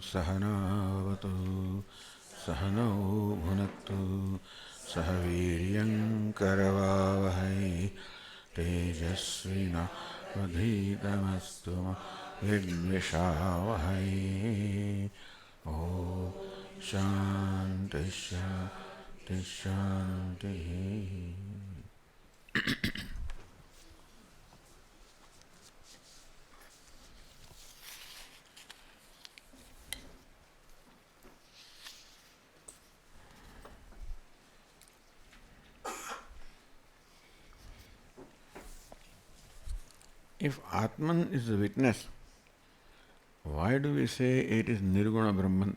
सहनावतु सहनौ भुनक्तु सह वीर्यं करवावहै तेजस्विनावधीतमस्तु मा विद्विषावहै। ॐ शान्ति शान्ति शान्तिः। If Atman is the witness, why do we say it is Nirguna Brahman?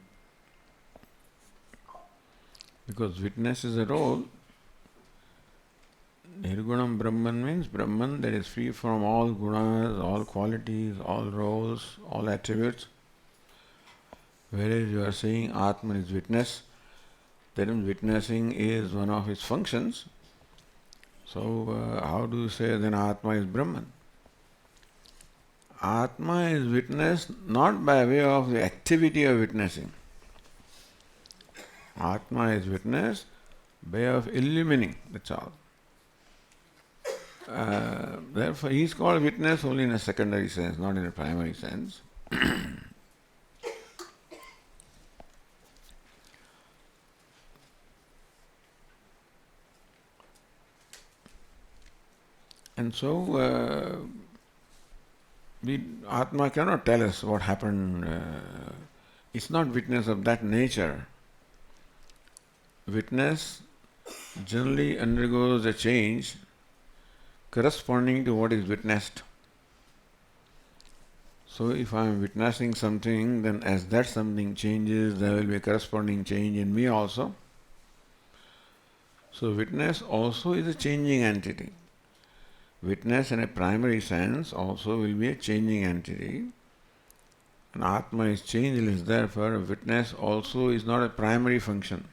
Because witness is a role. Nirgunam Brahman means Brahman that is free from all gunas, all qualities, all roles, all attributes. Whereas you are saying Atman is witness, then witnessing is one of his functions. So how do you say then Atma is Brahman? Atma is witnessed not by way of the activity of witnessing. Atma is witnessed by way of illumining, that's all. Therefore, he is called witness only in a secondary sense, not in a primary sense. And so, Atma cannot tell us what happened. It's not witness of that nature. Witness generally undergoes a change corresponding to what is witnessed. So if I am witnessing something, then as that something changes, there will be a corresponding change in me also. So witness also is a changing entity. Witness in a primary sense also will be a changing entity. And Atma is changeless, therefore witness also is not a primary function.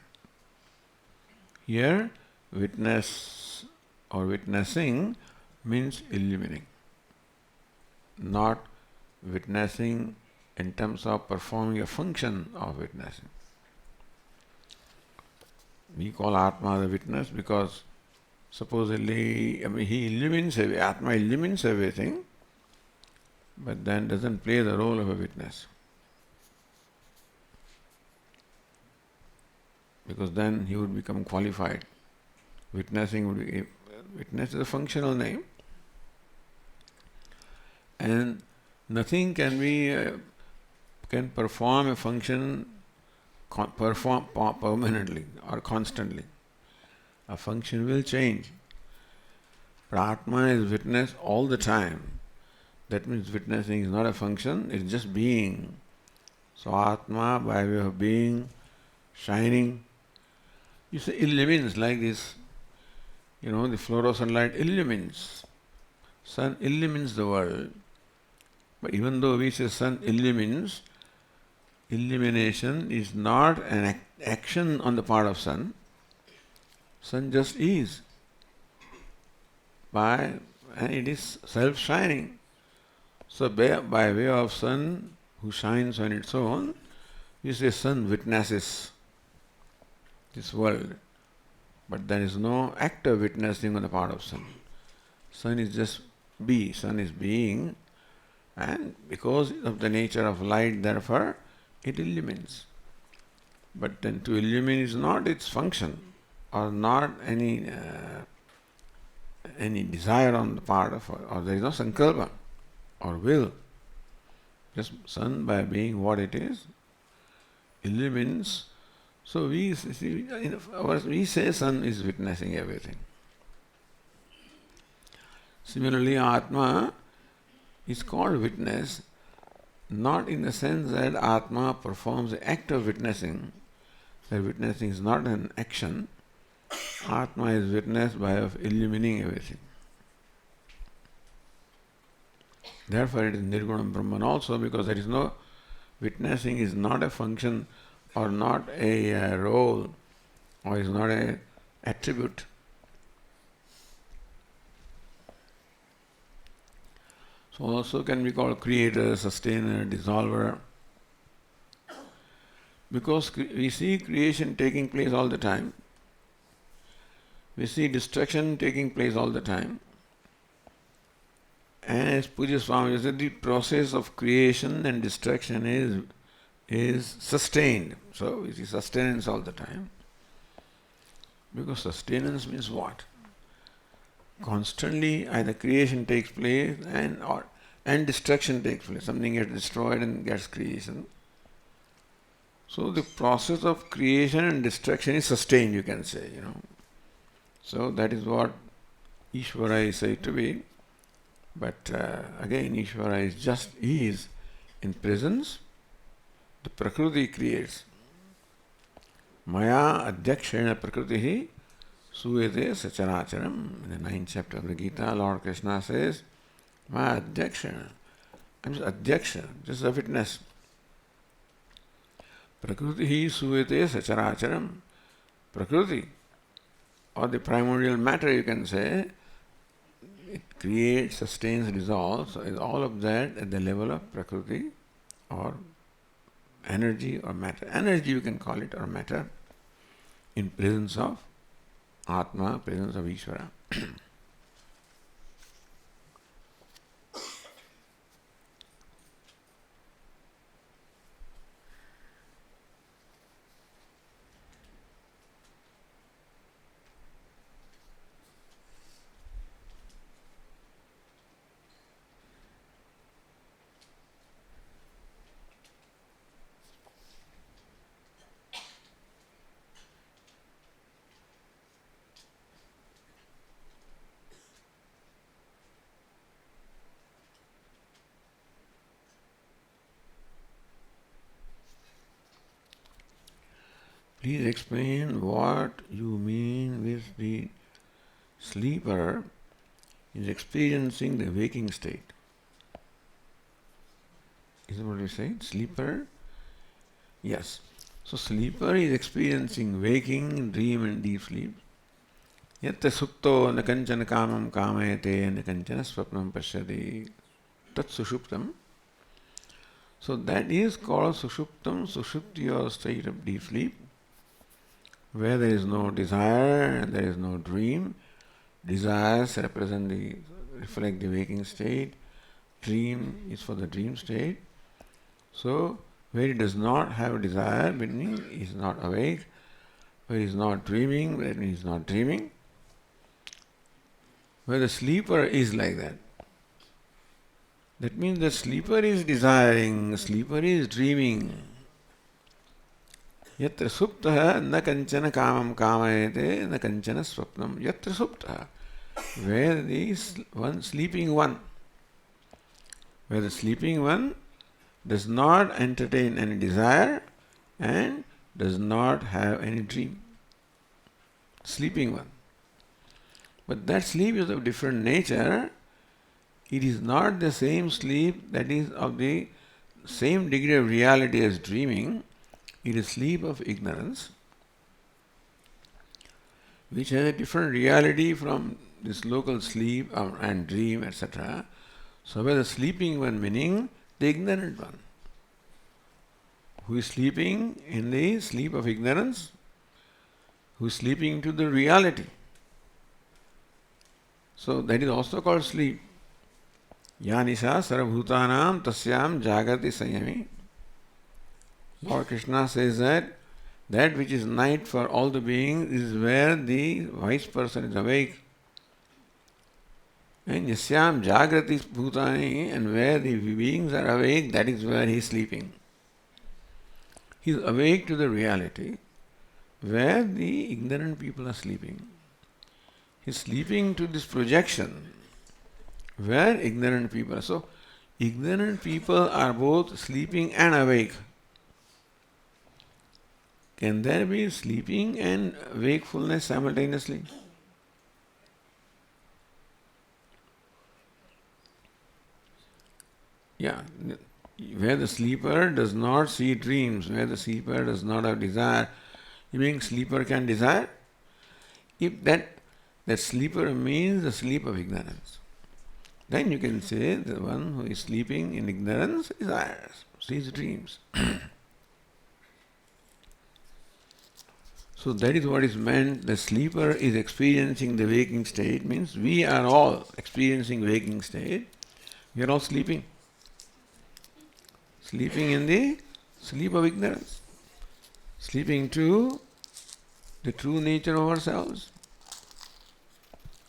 Here, witness or witnessing means illumining, not witnessing in terms of performing a function of witnessing. We call Atma the witness because supposedly, he illumines, Atma illumines everything, but then doesn't play the role of a witness. Because then he would become qualified. Witnessing would be, witness is a functional name, and nothing can perform a function permanently or constantly. A function will change. But Atma is witness all the time. That means witnessing is not a function, it's just being. So Atma, by way of being, shining, you say illumines like this. The fluorescent light illumines. Sun illumines the world. But even though we say sun illumines, illumination is not an action on the part of sun. Sun just is. And it is self-shining. So by way of sun, who shines on its own, we say sun witnesses this world. But there is no act of witnessing on the part of sun. Sun is just sun is being, and because of the nature of light, therefore, it illumines. But then to illumine is not its function, or not any desire on the part of, or there is no sankalpa or will. Just sun, by being what it is, illumines. So we say sun is witnessing everything. Similarly, Atma is called witness, not in the sense that Atma performs the act of witnessing. The witnessing is not an action. Atma is witnessed by of illumining everything. Therefore it is Nirgunam Brahman also, because there is no witnessing is not a function or not a role or is not an attribute. So also can be called creator, sustainer, dissolver. Because we see creation taking place all the time. We see destruction taking place all the time. And as Puja Swami said, the process of creation and destruction is sustained. So we see sustenance all the time. Because sustenance means what? Constantly either creation takes place and destruction takes place. Something gets destroyed and gets creation. So the process of creation and destruction is sustained, you can say, So that is what Ishvara is said to be. But again, Ishvara is in presence. The Prakriti creates. Maya adhyakshena prakritihi suyate sacharacharam. In the 9th chapter of the Gita, Lord Krishna says, Maya adhyakshena. I'm just adhyaksha, just a witness. Prakritihi suyate sacharacharam. Prakriti, or the primordial matter, you can say, it creates, sustains, dissolves. So is all of that at the level of Prakriti or energy or matter. Energy you can call it, or matter, in presence of Atma, presence of Ishvara. Please explain what you mean with the sleeper is experiencing the waking state. Is that what you say? Sleeper? Yes. So sleeper is experiencing waking, dream and deep sleep. Yatta supto na kanchana kamam kamayate na kanchana swapnam pashyati. Tat sushuptam. So that is called sushuptam, sushupti, or state of deep sleep, where there is no desire and there is no dream. Desires reflect the waking state. Dream is for the dream state. So, where he does not have desire, meaning he is not awake. Where he is not dreaming, that means he is not dreaming. Where the sleeper is like that. That means the sleeper is desiring, sleeper is dreaming. Yatra suptaha na kanchana kamam kamayate na kanchana swapnam. Yatra suptaha. Where the sleeping one. Where the sleeping one does not entertain any desire and does not have any dream. Sleeping one. But that sleep is of different nature. It is not the same sleep that is of the same degree of reality as dreaming. It is sleep of ignorance, which has a different reality from this local sleep and dream, etc. So by the sleeping one meaning the ignorant one, who is sleeping in the sleep of ignorance, who is sleeping to the reality. So that is also called sleep. Ya nisha sarvabhutanam tasyam jagrati sanyami. Lord Krishna says that which is night for all the beings is where the wise person is awake. And yasyam jagrati bhutani, and where the beings are awake, that is where he is sleeping. He is awake to the reality where the ignorant people are sleeping. He is sleeping to this projection where ignorant people are. So, ignorant people are both sleeping and awake. Can there be sleeping and wakefulness simultaneously? Yeah, where the sleeper does not see dreams, where the sleeper does not have desire, you mean sleeper can desire? If that sleeper means the sleep of ignorance, then you can say the one who is sleeping in ignorance desires, sees dreams. So that is what is meant. The sleeper is experiencing the waking state, means we are all experiencing waking state. We are all sleeping. Sleeping in the sleep of ignorance. Sleeping to the true nature of ourselves.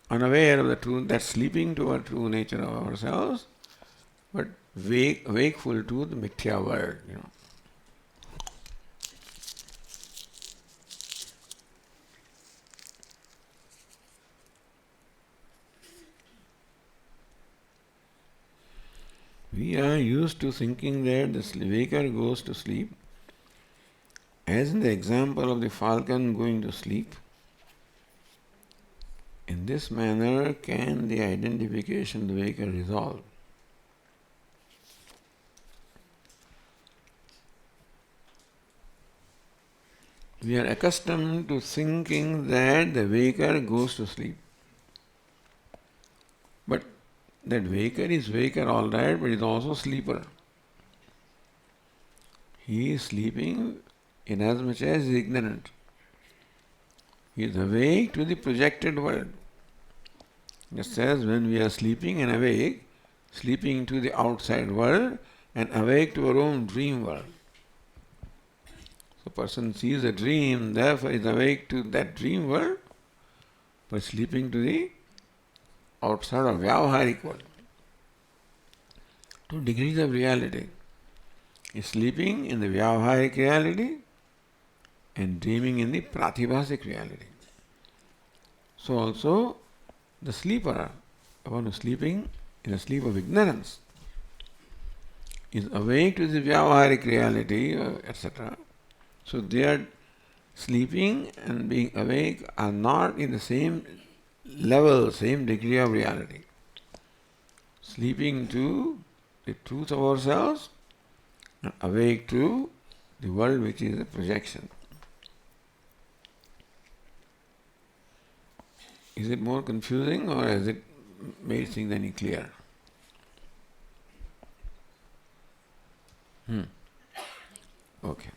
Unaware of the true, that sleeping to our true nature of ourselves, but wakeful to the mithya world, We are used to thinking that the waker goes to sleep, as in the example of the falcon going to sleep. In this manner can the identification of the waker resolve. We are accustomed to thinking that the waker goes to sleep. But that waker is waker all right, but is also sleeper. He is sleeping inasmuch as he is ignorant. He is awake to the projected world. Just as when we are sleeping and awake, sleeping to the outside world and awake to our own dream world. So person sees a dream, therefore is awake to that dream world, but sleeping to the outside of Vyavaharik world. Two degrees of reality. Is sleeping in the Vyavaharik reality and dreaming in the Pratibhasik reality. So also the sleeper, one who is sleeping in a sleep of ignorance, is awake to the Vyavaharik reality, etc. So they are sleeping and being awake are not in the same level, same degree of reality. Sleeping to the truth of ourselves and awake to the world which is a projection. Is it more confusing or has it made things any clearer? Okay.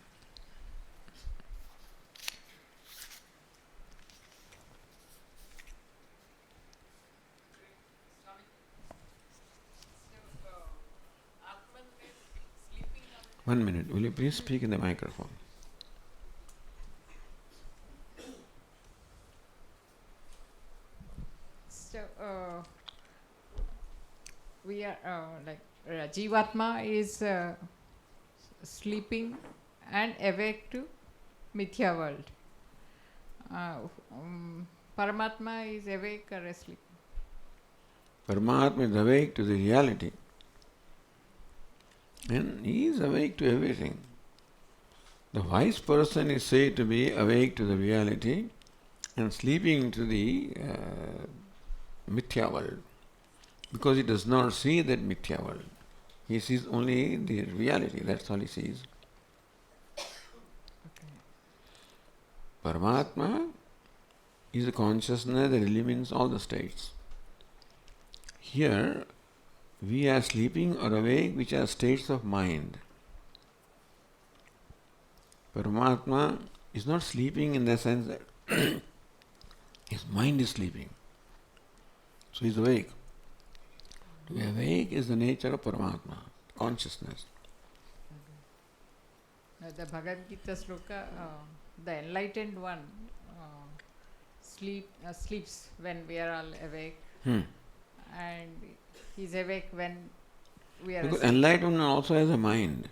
One minute, will you please speak in the microphone? So, we are Jivatma is sleeping and awake to Mithya world. Paramatma is awake or asleep? Paramatma is awake to the reality. And he is awake to everything. The wise person is said to be awake to the reality and sleeping to the mithya world, because he does not see that mithya world. He sees only the reality, that's all he sees. Okay. Paramatma is a consciousness that illumines all the states. Here, we are sleeping or awake, which are states of mind. Paramatma is not sleeping in the sense that his mind is sleeping. So he is awake. To be awake is the nature of Paramatma, consciousness. The Bhagavad Gita sloka, the enlightened one sleeps when we are all awake, and he is awake when we are Because asleep. enlightenment also has a mind.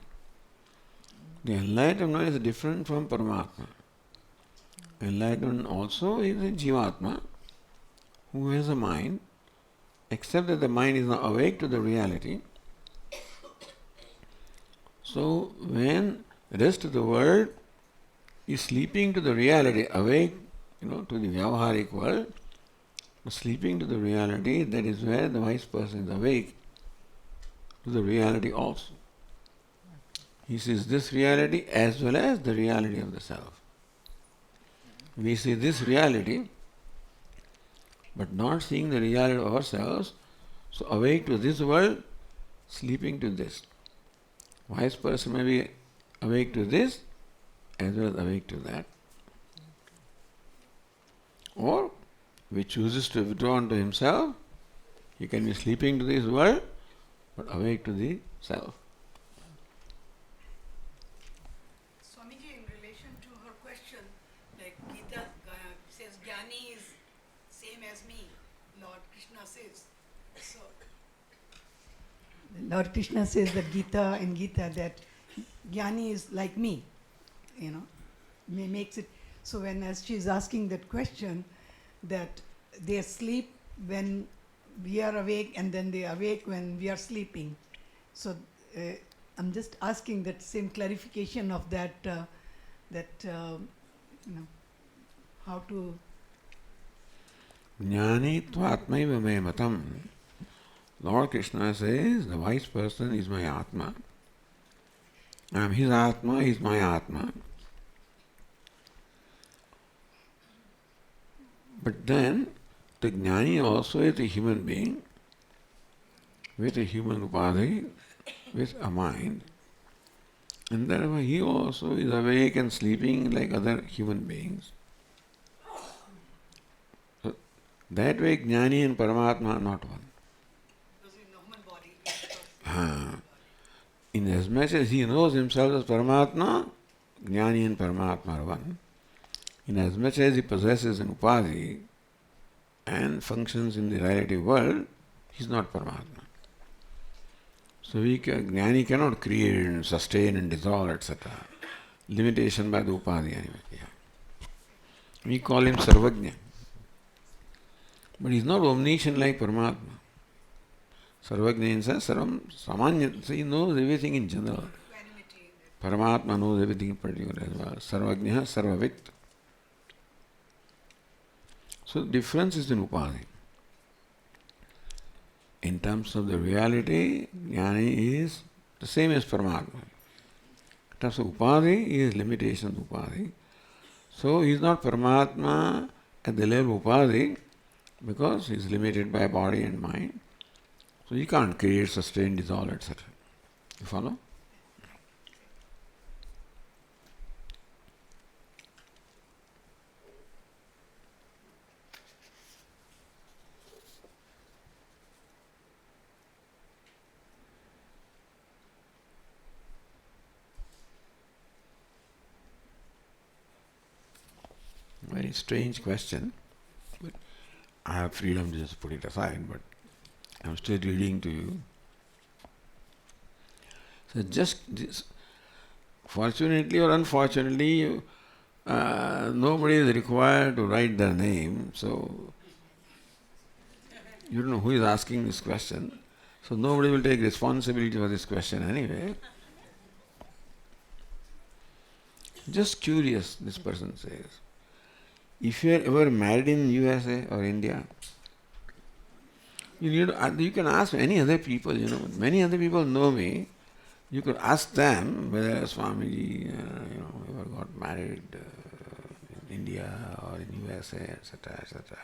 The enlightenment is different from Paramatma. Enlightenment also is a Jivatma who has a mind, except that the mind is not awake to the reality. So when the rest of the world is sleeping to the reality, awake, to the Vyavaharik world, sleeping to the reality, that is where the wise person is awake to the reality also. He sees this reality as well as the reality of the self. We see this reality, but not seeing the reality of ourselves, so awake to this world, sleeping to this. Wise person may be awake to this as well as awake to that. or which chooses to withdraw into himself. He can be sleeping to this world, but awake to the self. Swamiji, in relation to her question, like Gita says, Jnani is same as me, Lord Krishna says. So, Lord Krishna says that in Gita that Jnani is like me, makes it. So when as she is asking that question, that they sleep when we are awake and then they awake when we are sleeping. So I'm just asking that same clarification of that, how to... Jnani tvatmaiva me matam. Lord Krishna says, the wise person is my Atma. I am his Atma, he is my Atma. But then, the Jnani also is a human being, with a human upadhi, with a mind. And therefore he also is awake and sleeping like other human beings. So, that way Jnani and Paramatma are not one. Because in the human body. In as much as he knows himself as Paramatma, Jnani and Paramatma are one. In as much as he possesses an upadhi and functions in the relative world, he is not Paramatma. So Jnani cannot create and sustain and dissolve, etc. Limitation by the upadhi anyway. Yeah. We call him Sarvajna. But he is not omniscient like Paramatma. Sarvajna in sense, Sarvam Samanya, so he knows everything in general. Paramatma knows everything in particular as well. Sarvajna, Sarvavit. So the difference is in upadhi. In terms of the reality, Jnani is the same as Paramatma. In terms of upadhi, he is limitation of upadhi. So he is not Paramatma at the level of upadhi because he is limited by body and mind. So he can't create, sustain, dissolve, etc. You follow? Very strange question, but I have freedom to just put it aside, but I'm still reading to you. So just this, fortunately or unfortunately, nobody is required to write their name, so you don't know who is asking this question, so nobody will take responsibility for this question anyway. Just curious, this person says. If you are ever married in USA or India, you can ask any other people, many other people know me. You could ask them whether Swamiji, ever got married in India or in USA, etc., etc.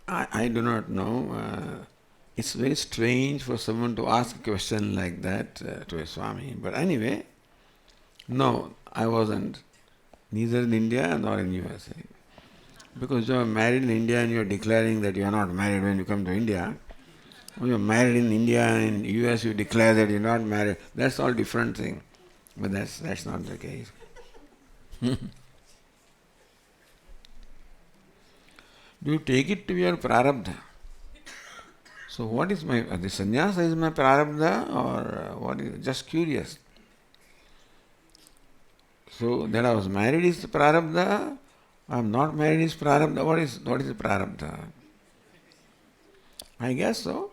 I do not know. It's very strange for someone to ask a question like that to a Swami. But anyway, no, I wasn't. Neither in India nor in USA. Because you are married in India and you are declaring that you are not married when you come to India. When you are married in India and in US you declare that you are not married. That's all different thing. But that's not the case. Do you take it to be your prarabdha? So what is the sannyasa is my prarabdha or what is, just curious. So that I was married is the prarabdha, I am not married is prarabdha, what is the prarabdha? I guess so.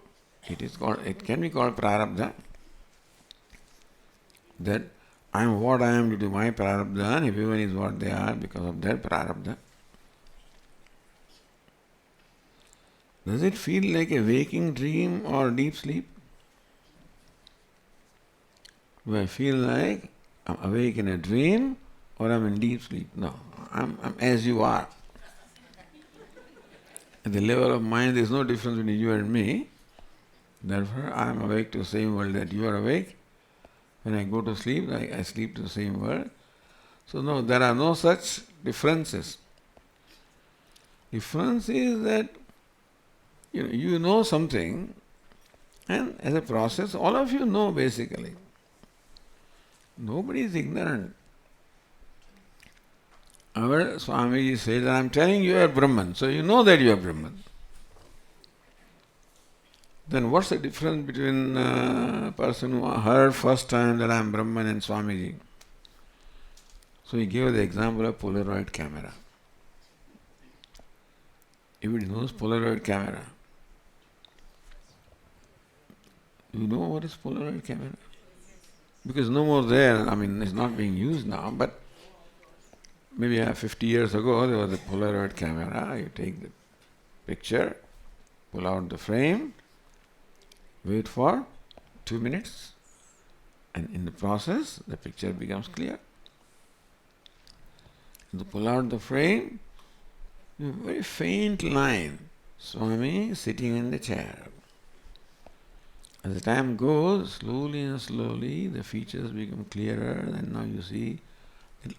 It can be called prarabdha. That I am what I am due to my prarabdha and everyone is what they are because of their prarabdha. Does it feel like a waking dream or deep sleep? Do I feel like I'm awake in a dream or I'm in deep sleep? No, I'm as you are. At the level of mind there is no difference between you and me. Therefore I am awake to the same world that you are awake. When I go to sleep, I sleep to the same world. So no, there are no such differences. Difference is that you know something, and as a process, all of you know basically. Nobody is ignorant. Our Swamiji says, I am telling you are Brahman, so you know that you are Brahman. Then what's the difference between a person who heard first time that I am Brahman and Swamiji? So he gave the example of Polaroid camera. Everybody knows Polaroid camera. You know what is Polaroid camera? Because no more there, it's not being used now, but maybe 50 years ago there was a Polaroid camera. You take the picture, pull out the frame, wait for 2 minutes, and in the process the picture becomes clear. You pull out the frame, a very faint line, Swami sitting in the chair. As the time goes, slowly and slowly the features become clearer, and now you see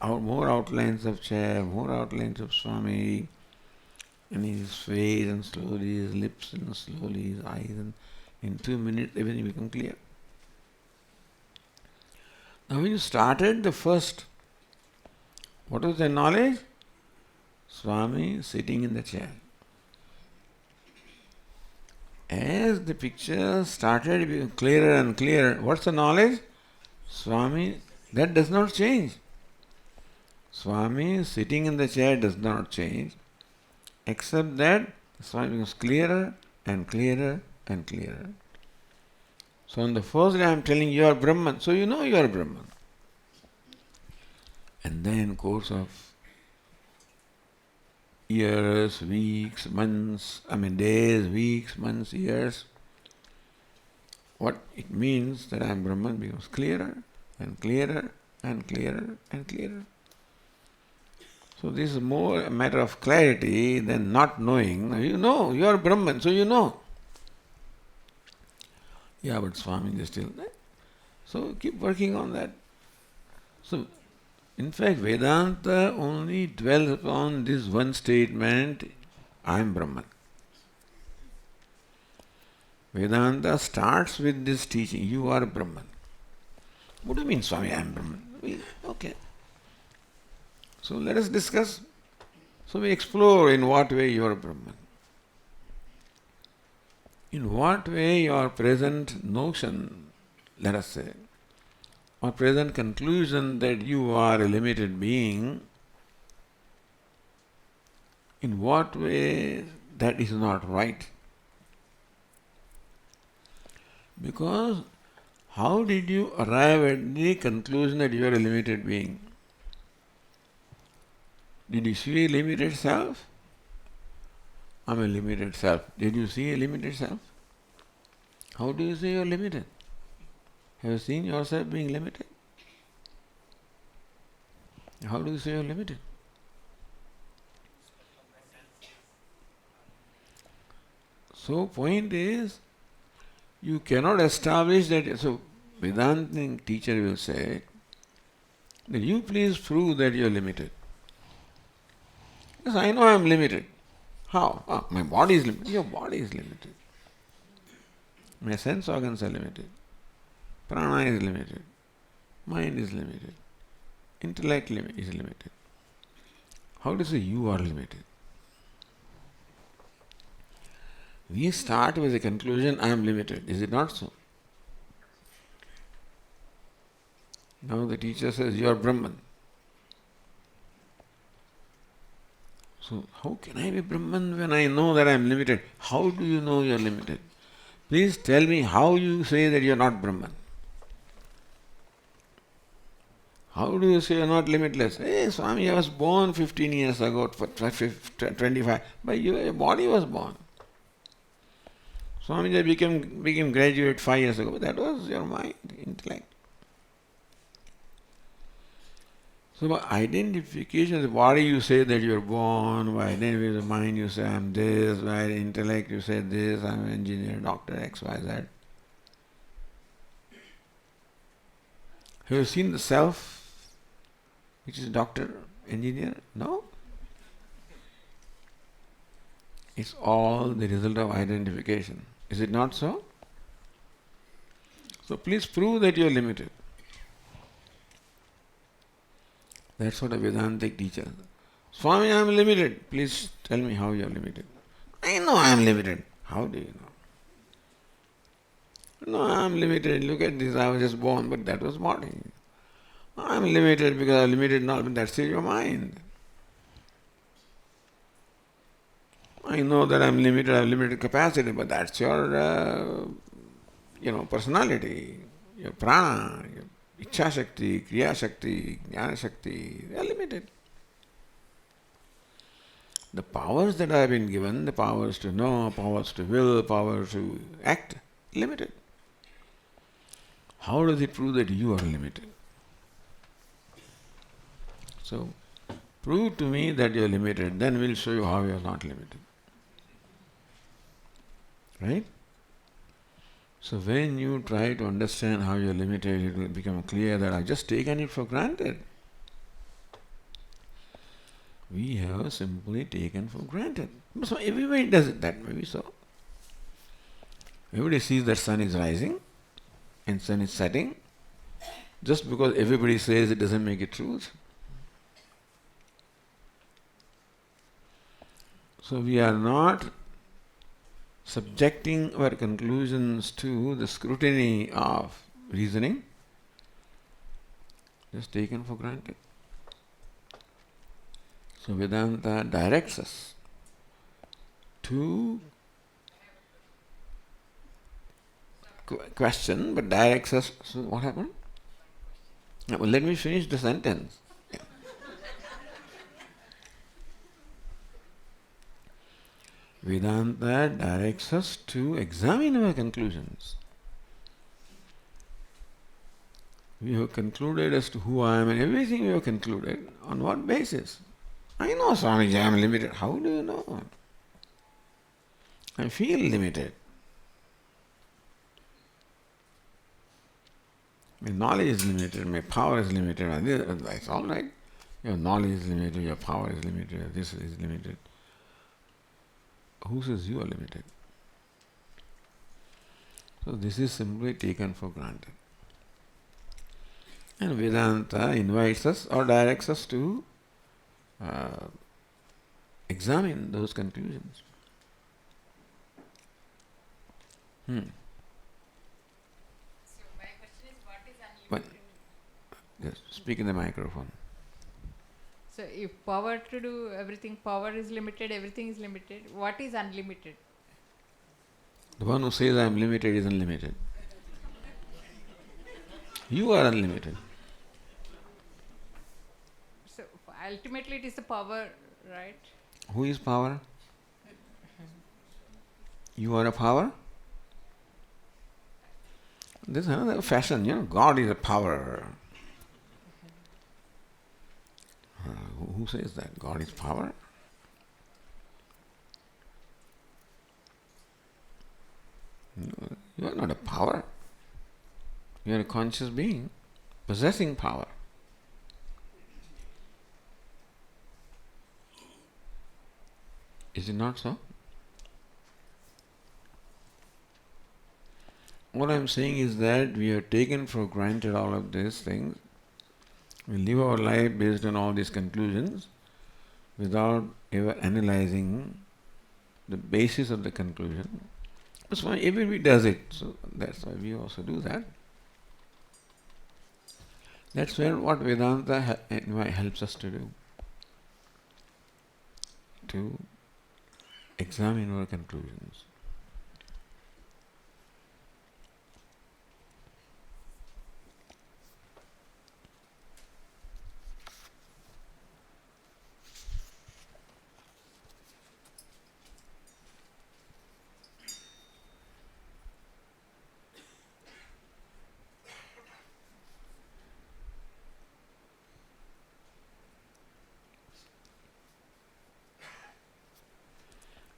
more outlines of chair, more outlines of Swami, and his face, and slowly his lips, and slowly his eyes, and in 2 minutes everything becomes clear. Now when you started the first, what was the knowledge? Swami sitting in the chair. As the picture started becoming clearer and clearer, what's the knowledge? Swami, that does not change. Swami sitting in the chair does not change, except that Swami becomes clearer and clearer and clearer. So on the first day I am telling you are Brahman, so you know you are Brahman. And then in course of years, weeks, months, days, weeks, months, years, what it means that I am Brahman becomes clearer and clearer and clearer and clearer. So this is more a matter of clarity than not knowing. You know, you are Brahman, so you know. Yeah, but Swami is still there. So keep working on that. So, in fact, Vedanta only dwells upon this one statement, I am Brahman. Vedanta starts with this teaching, you are Brahman. What do you mean, Swami, I am Brahman? Okay. So let us discuss. So we explore in what way you are Brahman. In what way your present notion, let us say, or present conclusion that you are a limited being, in what way that is not right? Because how did you arrive at the conclusion that you are a limited being? Did you see a limited self? I am a limited self. Did you see a limited self? How do you say you are limited? Have you seen yourself being limited? How do you say you are limited? So point is, you cannot establish that. So Vedanta teacher will say that you please prove that you are limited. Yes, I know I am limited. How? My body is limited. Your body is limited. My sense organs are limited. Prana is limited. Mind is limited. Intellect is limited. How do you say you are limited? We start with the conclusion, I am limited. Is it not so? Now the teacher says, you are Brahman. So how can I be Brahman when I know that I am limited? How do you know you are limited? Please tell me how you say that you are not Brahman. How do you say you are not limitless? Hey Swami, I was born 15 years ago, 25, but your body was born. Swamiji became graduate 5 years ago, but that was your mind, intellect. So by identification of the body you say that you are born, by identification of the mind you say I am this, by intellect you say this, I am an engineer, doctor, X, Y, Z. Have you seen the self? which is doctor, engineer? No. It's all the result of identification. Is it not so? So please prove that you are limited. That's what a Vedantic teacher. Swami, I am limited. Please tell me how you are limited. I know I am limited. How do you know? No, I am limited. Look at this. I was just born, but that was body. I am limited because I am limited now, but that's in your mind. I know that I am limited. I have limited capacity, but that's your, personality, your prana, your Ichha Shakti, Kriya Shakti, Jnana Shakti, they are limited. The powers that I have been given, the powers to know, powers to will, powers to act, limited. How does it prove that you are limited? So, prove to me that you are limited, then we'll show you how you are not limited. Right? So when you try to understand how you are limited, it will become clear that I've just taken it for granted. We have simply taken for granted. So everybody does it that way, so. Everybody sees that sun is rising and sun is setting. Just because everybody says it doesn't make it truth. So we are not subjecting our conclusions to the scrutiny of reasoning, just taken for granted. So Vedanta directs us to question, but directs us. So what happened? Well, let me finish the sentence. Vedanta directs us to examine our conclusions. We have concluded as to who I am and everything we have concluded. On what basis? I know, Swamiji, I am limited. How do you know? I feel limited. My knowledge is limited, my power is limited. That's all right. Your knowledge is limited, your power is limited, this is limited. Who says you are limited? So this is simply taken for granted. And Vedanta invites us or directs us to examine those conclusions. So my question is, what is unlimited? Just speak in the microphone. So if power to do everything, power is limited, everything is limited, what is unlimited? The one who says I am limited is unlimited. You are unlimited. So ultimately it is the power, right? Who is power? You are a power? This is another fashion, God is a power. Who says that? God is power? No, you are not a power. You are a conscious being possessing power. Is it not so? What I am saying is that we have taken for granted all of these things. We live our life based on all these conclusions without ever analyzing the basis of the conclusion. That's why everybody does it. So that's why we also do that. That's what Vedanta helps us to do. To examine our conclusions.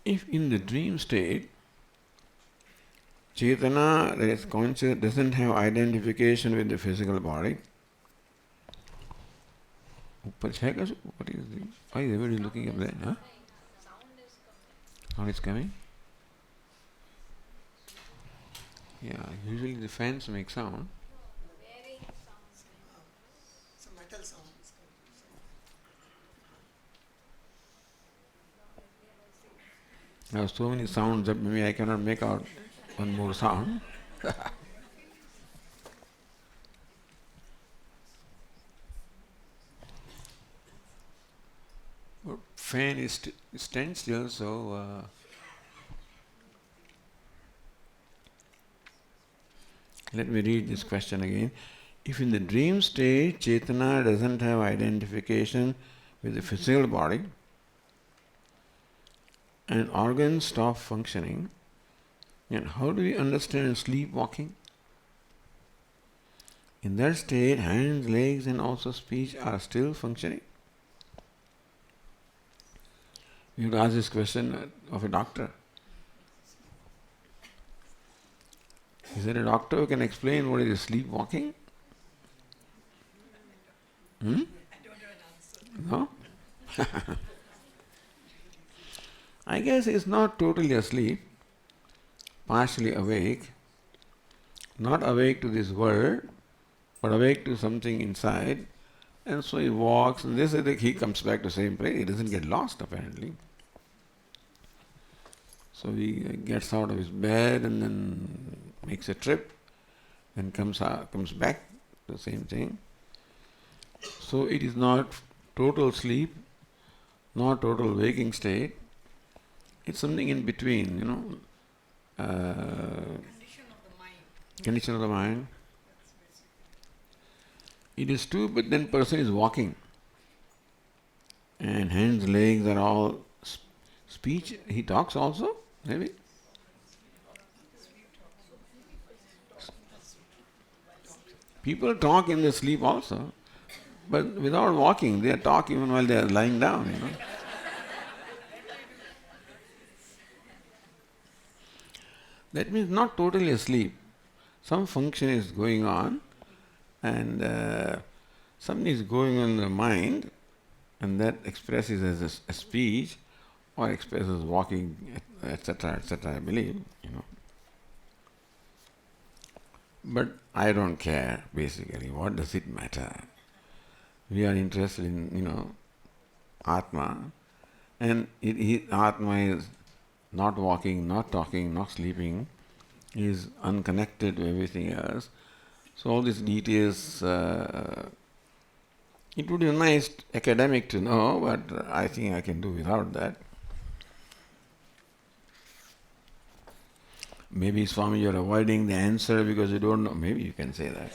If in the dream state, Chetana, that is conscious, doesn't have identification with the physical body, What is the? Why is everybody looking up there? Huh? Sound is coming? Yeah, usually the fans make sound. Some metal sound is There are so many sounds that maybe I cannot make out one more sound. But fan is stand still, so let me read this question again. If in the dream state Chetana doesn't have identification with the physical body and organs stop functioning, then how do we understand sleepwalking? In that state, hands, legs and also speech are still functioning. You would ask this question of a doctor. Is there a doctor who can explain what is sleepwalking? I don't have an answer. No? I guess he's not totally asleep, partially awake, not awake to this world, but awake to something inside, and so he walks, and they say that he comes back to the same place, he doesn't get lost apparently. So he gets out of his bed and then makes a trip and comes back to the same thing. So it is not total sleep, not total waking state. It's something in between, condition of the mind. Condition of the mind. It is true, but then person is walking. And hands, legs are all speech. He talks also, maybe. People talk in their sleep also, but without walking, they talk even while they are lying down, That means not totally asleep. Some function is going on and something is going on in the mind and that expresses as a speech or expresses walking, etc., I believe, But I don't care, basically. What does it matter? We are interested in, Atma, and Atma is not walking, not talking, not sleeping, is unconnected to everything else. So all these details, it would be nice academic to know, but I think I can do without that. Maybe Swami, you're avoiding the answer because you don't know. Maybe you can say that.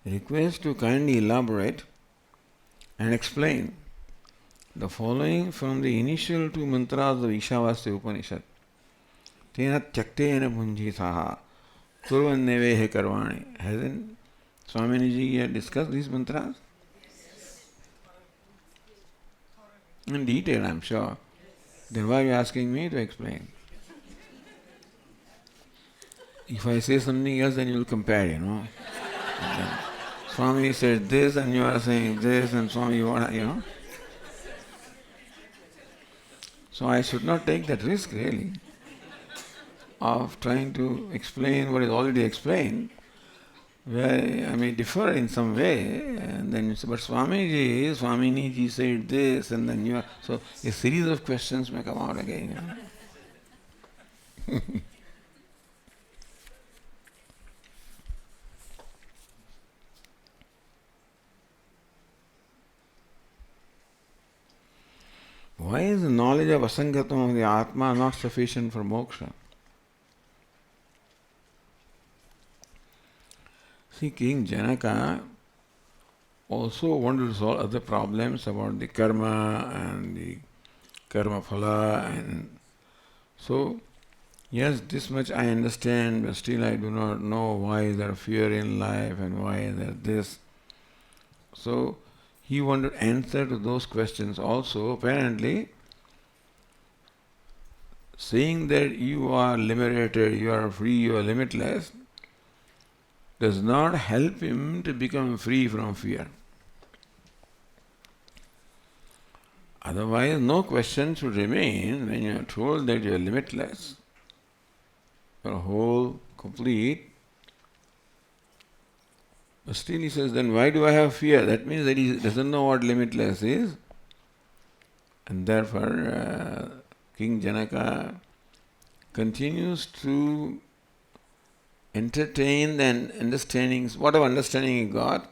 Request to kindly elaborate and explain the following from the initial two mantras of Ishavasya Upanishad. Tena tyaktena punjitaha kurvannevehe karvani. Hasn't Swamiji yet discussed these mantras? In detail, I'm sure. Then why are you asking me to explain? If I say something else, then you will compare, And then Swami said this and you are saying this and Swami, So I should not take that risk really of trying to explain what is already explained, where I may differ in some way, and then you say, but Swamiji said this, and then so a series of questions may come out again. Why is the knowledge of asangatam of the Atma not sufficient for moksha? See, King Janaka also wanted to solve other problems about the karma and the karma phala, and so yes, this much I understand, but still I do not know why is there fear in life and why is there this. So he wanted answer to those questions also. Apparently, saying that you are liberated, you are free, you are limitless, does not help him to become free from fear. Otherwise, no question should remain when you are told that you are limitless, you are whole, complete. But still he says, then why do I have fear? That means that he doesn't know what limitless is. And therefore, King Janaka continues to entertain the understandings, whatever understanding he got.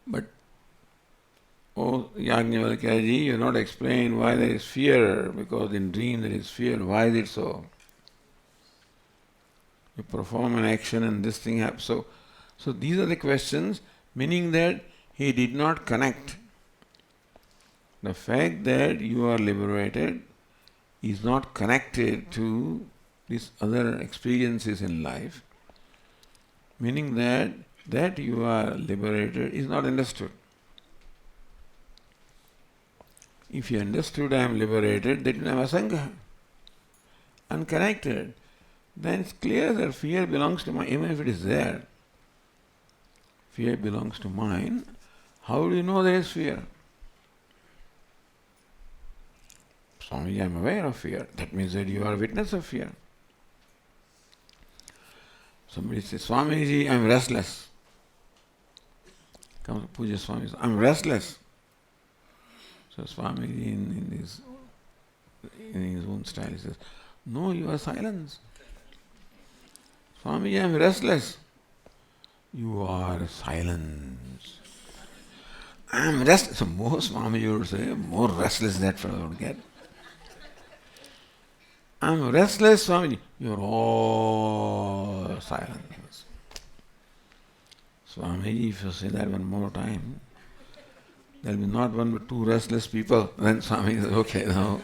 But, oh Yajnavalkyaji, you have not explained why there is fear, because in dream there is fear. Why is it so? You perform an action and this thing happens. So these are the questions, meaning that he did not connect. The fact that you are liberated is not connected to these other experiences in life, meaning that you are liberated is not understood. If you understood I am liberated, that means I am asanga, unconnected. Then it's clear that fear belongs to mind, even if it is there. Fear belongs to mind. How do you know there is fear? Swami, I am aware of fear. That means that you are a witness of fear. Somebody says, Swamiji, I am restless. Comes Puja Swami says, I am restless. So Swamiji in his own style he says, no, you are silence. Swamiji, I am restless. You are silence. I am restless. So more Swamiji would say, more restless that fellow would get. I am restless, Swamiji. You are all silence. Swamiji, if you say that one more time, there will be not one but two restless people. Then Swami says, okay, now.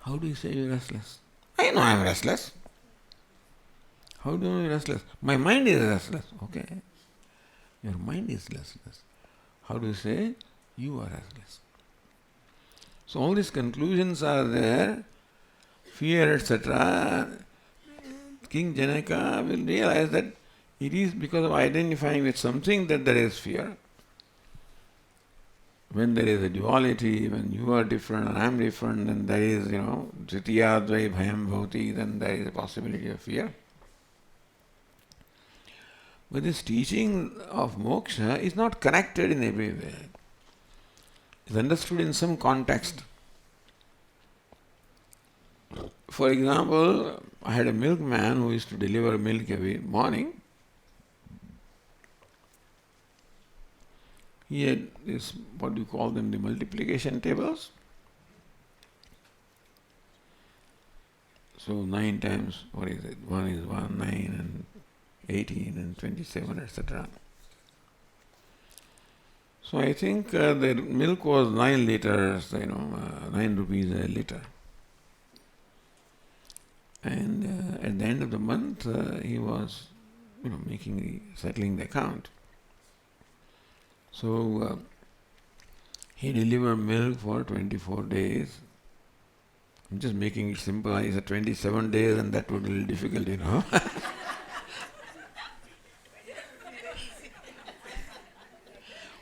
How do you say you are restless? I know I am restless. How do you know you are restless? My mind is restless. Okay. Your mind is restless. How do you say you are restless? So all these conclusions are there, fear, etc. King Janaka will realize that it is because of identifying with something that there is fear. When there is a duality, when you are different and I am different, then there is, Dvitiyadvai bhayam bhavati, then there is a possibility of fear. But this teaching of moksha is not connected in every way. It's understood in some context. For example, I had a milkman who used to deliver milk every morning. He had this, what do you call them, the multiplication tables. So 9 times, what is it? 1 is 1, 9 and 18 and 27, etc. So I think the milk was 9 liters, 9 rupees a liter. And at the end of the month, he was, settling the account. So he delivered milk for 24 days. I'm just making it simple. I said 27 days, and that would be a little difficult,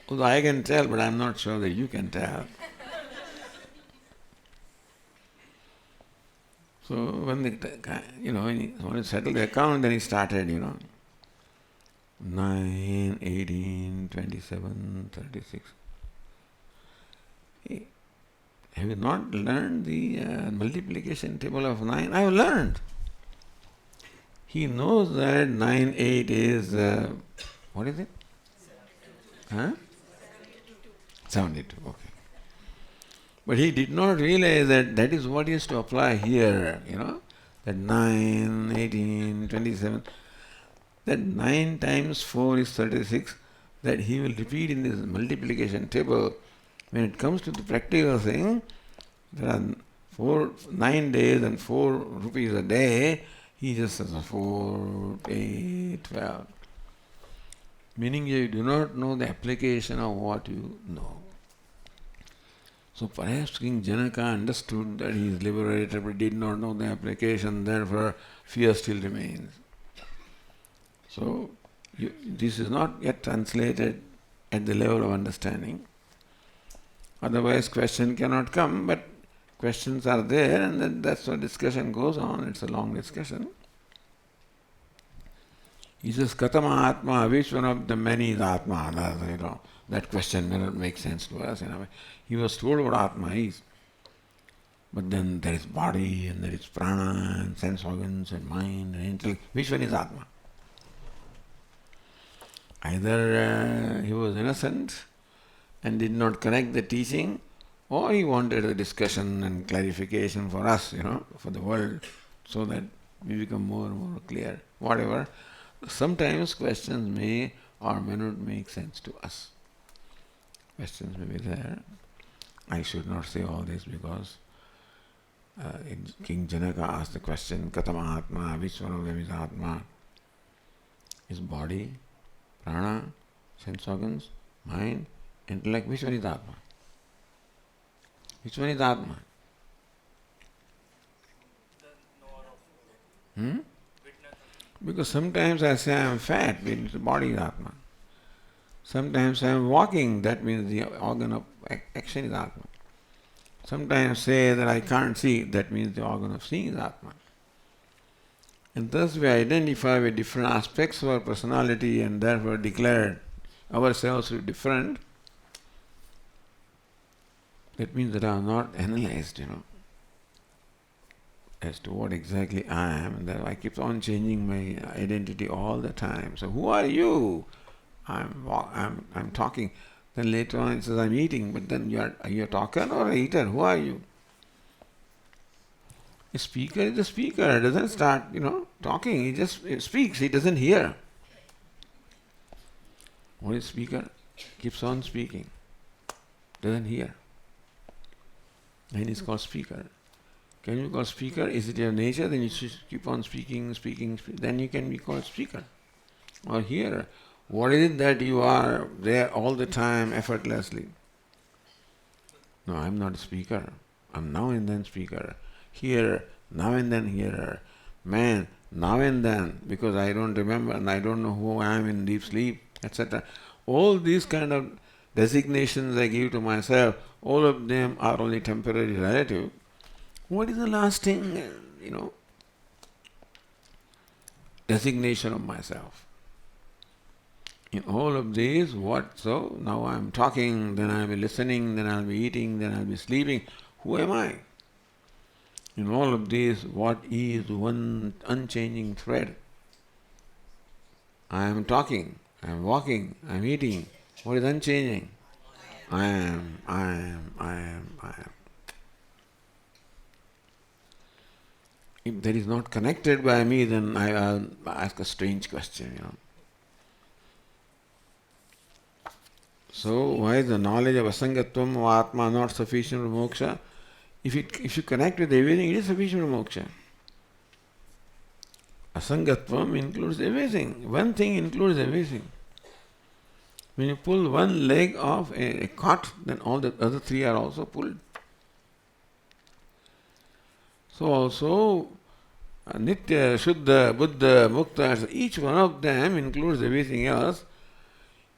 Although I can tell, but I'm not sure that you can tell. So when the guy, when he wanted to settle the account, then he started, 9, 18, 27, 36. Hey, have you not learned the multiplication table of 9? I have learned. He knows that 9, 8 is, what is it? 72, okay. But he did not realize that that is what he has to apply here, that 9, 18, 27, that 9 times 4 is 36, that he will repeat in this multiplication table. When it comes to the practical thing, there are 9 days and 4 rupees a day, he just says 4, 8, 12. Meaning you do not know the application of what you know. So perhaps King Janaka understood that he is liberated but did not know the application, therefore fear still remains. So this is not yet translated at the level of understanding. Otherwise question cannot come, but questions are there, and then that's what discussion goes on. It's a long discussion. He says, Katama Atma, which one of the many is Atma? That question may not make sense to us. He was told what Atma is. But then there is body, and there is prana, and sense organs, and mind, and intellect. Which one is Atma? Either he was innocent and did not connect the teaching, or he wanted a discussion and clarification for us, for the world, so that we become more and more clear. Whatever. Sometimes questions may or may not make sense to us. Questions may be there. I should not say all this because King Janaka asked the question, Katama Atma, which one of them is Atma? Is body, prana, sense organs, mind, intellect, which one is Atma? Which one is Atma? Because sometimes I say I am fat, means the body is Atma. Sometimes I am walking, that means the organ of action is Atma. Sometimes say that I can't see, that means the organ of seeing is Atma. And thus we identify with different aspects of our personality and therefore declare ourselves to be different. That means that I am not analyzed, as to what exactly I am, and that I keep on changing my identity all the time. So who are you? I'm talking. Then later on it says I'm eating, but then are you a talker or a eater? Who are you? A speaker is a speaker. It doesn't start, talking. He just speaks. He doesn't hear. What is speaker? Keeps on speaking. Doesn't hear. Then he's called speaker. Can you be called speaker? Is it your nature? Then you should keep on speaking. Then you can be called speaker. Or hearer. What is it that you are there all the time effortlessly? No, I'm not a speaker. I'm now and then speaker. Hearer, now and then hearer. Man, now and then, because I don't remember and I don't know who I am in deep sleep, etc. All these kind of designations I give to myself, all of them are only temporary relative. What is the lasting, designation of myself? In all of these, what? So, now I am talking, then I will be listening, then I will be eating, then I will be sleeping. Who am I? In all of these, what is one unchanging thread? I am talking, I am walking, I am eating. What is unchanging? I am. If that is not connected by me, then I'll ask a strange question, So, why is the knowledge of asangatvam or atma not sufficient for moksha? If you connect with everything, it is sufficient for moksha. Asangatvam includes everything. One thing includes everything. When you pull one leg of a cot, then all the other three are also pulled. So also, Nitya, Shuddha, Buddha, Mukta, each one of them includes everything else.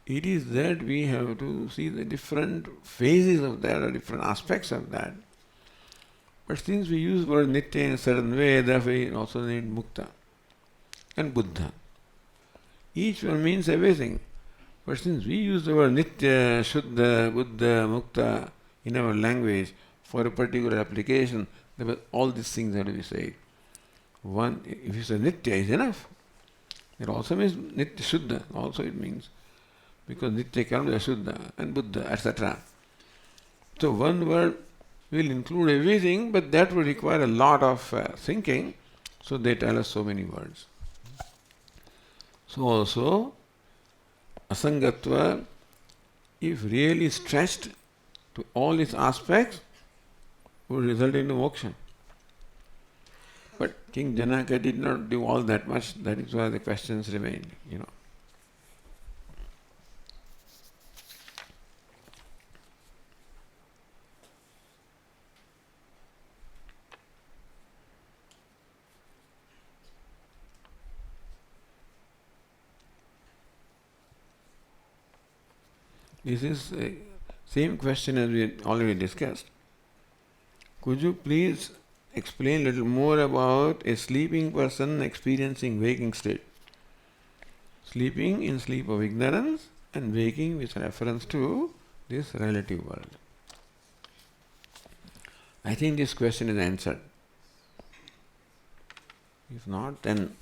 It is that we have to see the different phases of that or different aspects of that. But since we use the word Nitya in a certain way, therefore we also need Mukta and Buddha. Each one means everything. But since we use the word Nitya, Shuddha, Buddha, Mukta in our language for a particular application, then all these things have to be said. One, if you say Nitya is enough. It also means Nitya Shuddha, also it means. Because Nitya cannot be Shuddha and Buddha, etc. So one word will include everything, but that will require a lot of thinking, so they tell us so many words. So also, Asangatva, if really stretched to all its aspects, would result in moksha. But King Janaka did not do all that much, that is why the questions remained, This is same question as we already discussed. Could you please explain a little more about a sleeping person experiencing waking state? Sleeping in sleep of ignorance and waking with reference to this relative world. I think this question is answered. If not, then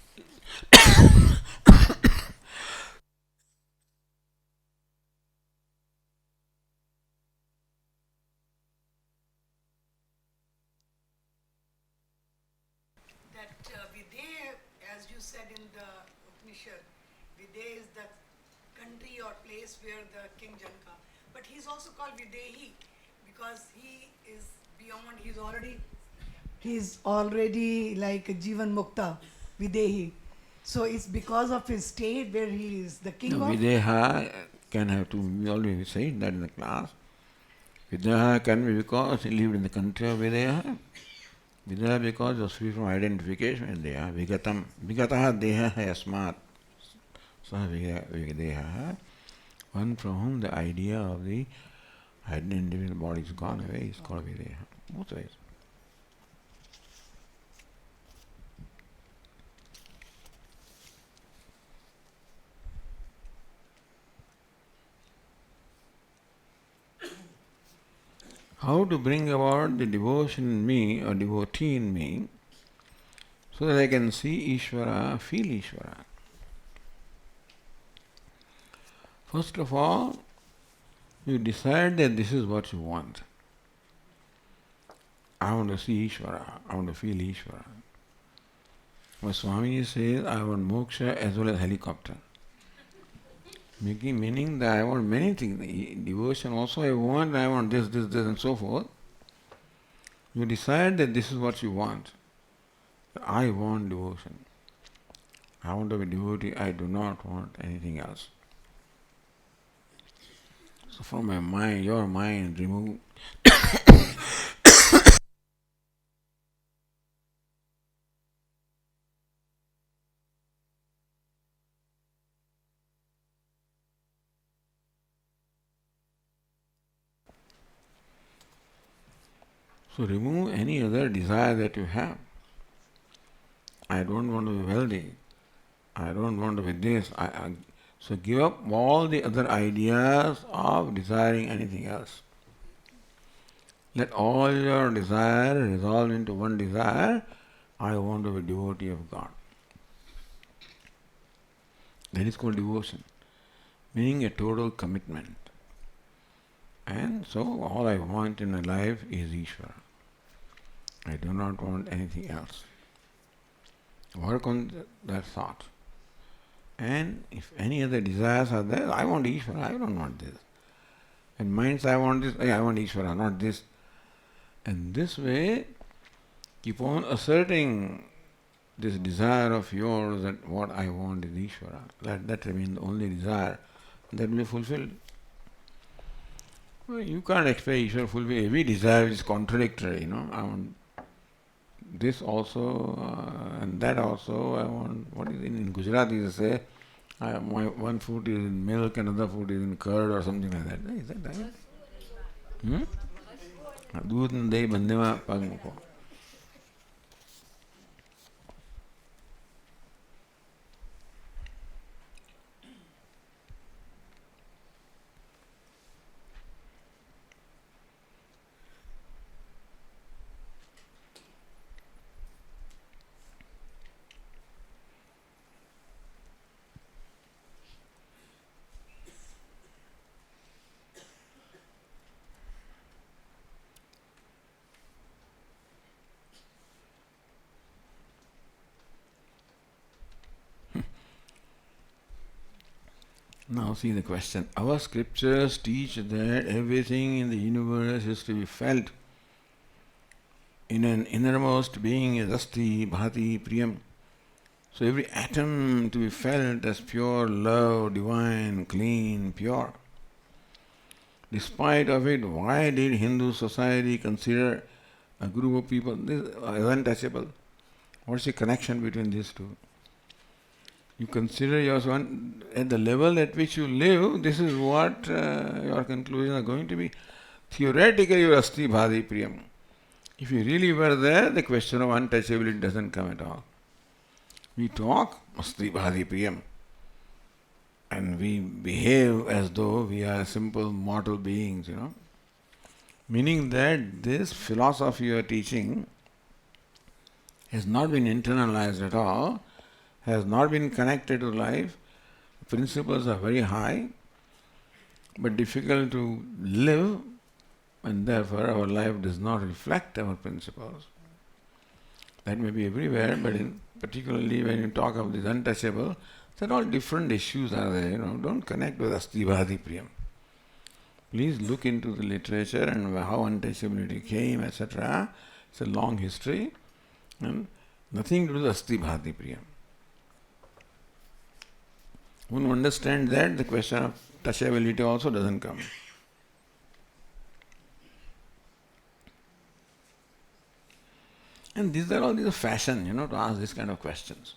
That Videha, as you said in the Upanishad, Videha is the country or place where the King Janaka. But he's also called Videhi because he is beyond, he's already like a Jivan Mukta, Videhi. So it's because of his state where he is the king of. Videha can have to, we already said that in the class. Videha can be because he lived in the country of Videha. Videha because he was free from identification with Deha. Vigatam. Vigataha Deha Yasmat. Saha Videha. One from whom the idea of the individual body is gone away is called Videha. Both ways. How to bring about the devotion in me or devotee in me so that I can see Ishvara, feel Ishvara. First of all, you decide that this is what you want. I want to see Ishvara, I want to feel Ishvara. My Swami says, I want moksha as well as helicopter. Meaning that I want many things. Devotion also I want this, and so forth. You decide that this is what you want. I want devotion. I want to be devotee. I do not want anything else. So from my mind, your mind, remove So remove any other desire that you have. I don't want to be wealthy. I don't want to be this. So give up all the other ideas of desiring anything else. Let all your desire resolve into one desire. I want to be devotee of God. That is called devotion, meaning a total commitment. And so all I want in my life is Ishvara. I do not want anything else. Work on that thought. And if any other desires are there, I want Ishvara, I don't want this. And minds, I want this, I want Ishvara, not this. And this way, keep on asserting this desire of yours that what I want is Ishvara. Let that remain the only desire that will be fulfilled. Well, you can't expect Ishvara fulfill every desire which is contradictory, I want this also and that also. I want, what is in Gujarati they say, my one foot is in milk, another foot is in curd or something like that. Is that right? દૂધ ને દહીં બંનેમાં પગ મૂકો. Now see the question. Our scriptures teach that everything in the universe is to be felt in an innermost being as asti, bhati, priyam. So every atom to be felt as pure love, divine, clean, pure. Despite of it, why did Hindu society consider a group of people as untouchable? What's the connection between these two? You consider yourself at the level at which you live, this is what your conclusions are going to be. Theoretically, you are asti bhadi priyam. If you really were there, the question of untouchability doesn't come at all. We talk asti bhadi priyam, and we behave as though we are simple mortal beings, Meaning that this philosophy you are teaching has not been internalized at all, has not been connected to life. Principles are very high, but difficult to live, and therefore our life does not reflect our principles. That may be everywhere, but particularly when you talk of this untouchable, there are all different issues are there, Don't connect with asti bhadi priyam. Please look into the literature and how untouchability came, etc. It's a long history, and nothing to do with asti bhadi priyam. When you understand that, the question of touchability also doesn't come. And these are all these fashion, to ask these kind of questions.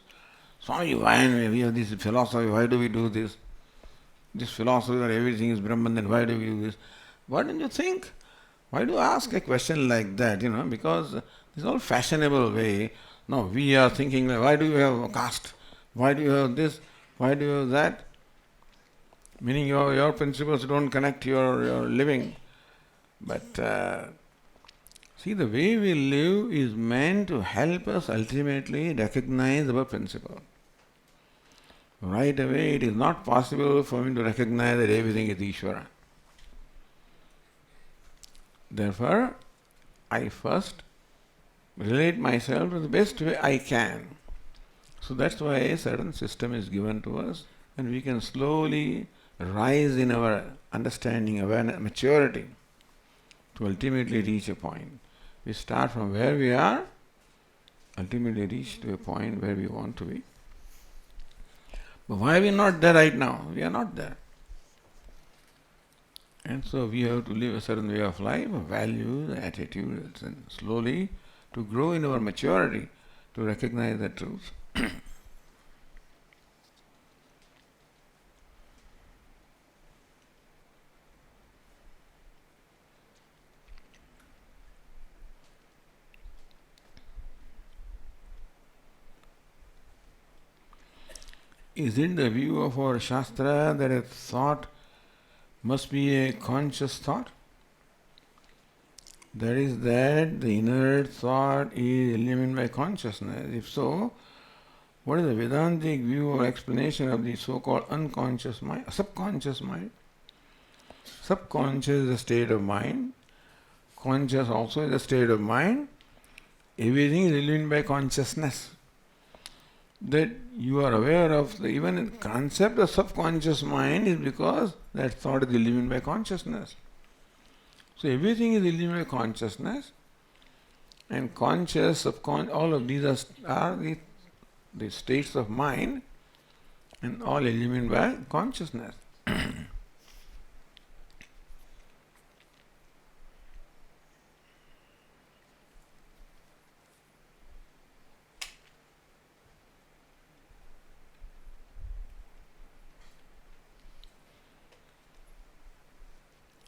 Swami, why we have this philosophy, why do we do this? This philosophy that everything is Brahman, then why do we do this? Why don't you think? Why do you ask a question like that? Because this is all fashionable way. No, we are thinking, why do you have a caste? Why do you have this? Why do you have that? Meaning your principles don't connect your living. But see, the way we live is meant to help us ultimately recognize our principle. Right away, it is not possible for me to recognize that everything is Ishvara. Therefore, I first relate myself to the best way I can. So that's why a certain system is given to us, and we can slowly rise in our understanding, awareness, maturity, to ultimately reach a point. We start from where we are, ultimately reach to a point where we want to be. But why are we not there right now? We are not there. And so we have to live a certain way of life, values, attitudes, and slowly to grow in our maturity, to recognize the truth. Is it the view of our Shastra that a thought must be a conscious thought? That is, that the inner thought is illumined by consciousness. If so, what is the Vedantic view or explanation of the so-called unconscious mind, subconscious mind? Subconscious is a state of mind. Conscious also is a state of mind. Everything is illumined by consciousness. That you are aware of, even the concept of subconscious mind is because that thought is illumined by consciousness. So everything is illumined by consciousness, and conscious, subconscious, all of these are the states of mind, and all illumined by consciousness.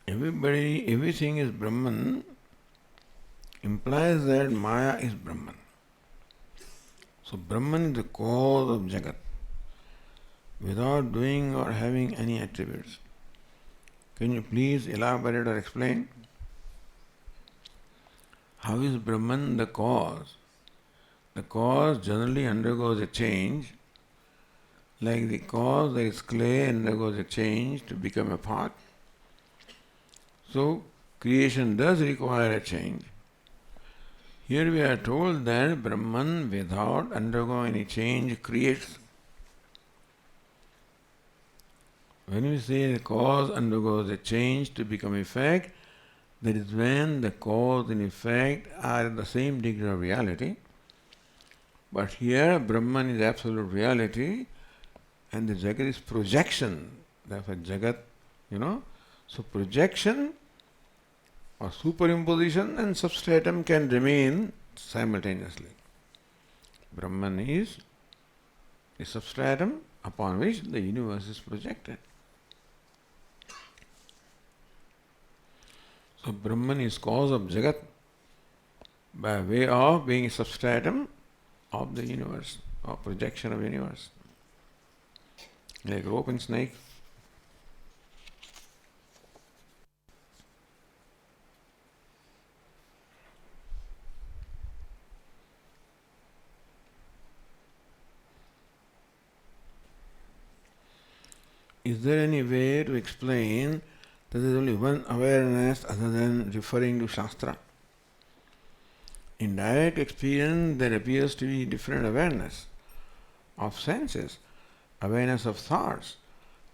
Everything is Brahman implies that Maya is Brahman. So Brahman is the cause of Jagat, without doing or having any attributes. Can you please elaborate or explain? How is Brahman the cause? The cause generally undergoes a change, like the cause that is clay undergoes a change to become a pot. So, creation does require a change. Here we are told that Brahman, without undergoing any change, creates. When we say the cause undergoes a change to become effect, that is when the cause and effect are in the same degree of reality. But here Brahman is absolute reality, and the Jagat is projection. Therefore Jagat, so projection or superimposition and substratum can remain simultaneously. Brahman is the substratum upon which the universe is projected. So Brahman is cause of Jagat by way of being a substratum of the universe, or projection of universe. Like rope and snake. Is there any way to explain that there is only one awareness other than referring to Shastra? In direct experience, there appears to be different awareness of senses, awareness of thoughts,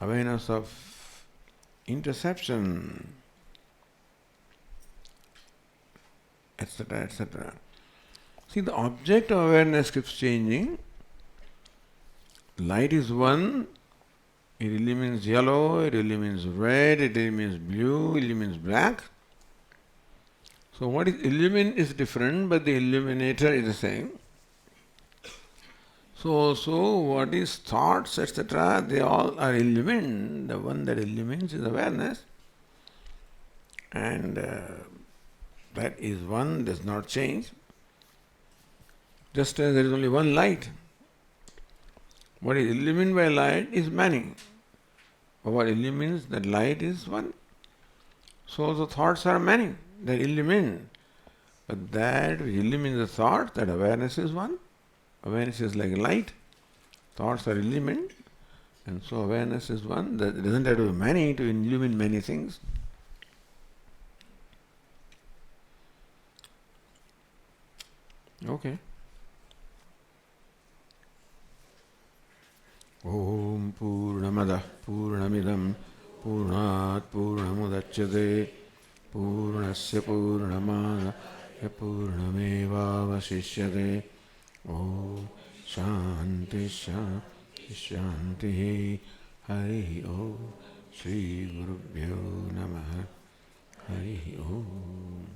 awareness of interception, etc., etc. See, the object of awareness keeps changing. Light is one, it illumines yellow, it illumines red, it illumines blue, it illumines black. So what is illumine is different, but the illuminator is the same. So also what is thoughts, etc., they all are illumined. The one that illumines is awareness. And that is one, does not change. Just as there is only one light. What is illumined by light is many. But what illumines that light is one. So the thoughts are many, they illumine. But that which illumines the thought, that awareness is one. Awareness is like light. Thoughts are illumined. And so awareness is one. That doesn't have to be many to illumine many things. Okay. Om Purnamada Purnamidam Purnat Purnamudachyate Purnasya Purnamada Purnameva Vasishyate Om Shanti Shanti Shanti Hari Om Shri Gurubhyo Namaha Hari Om.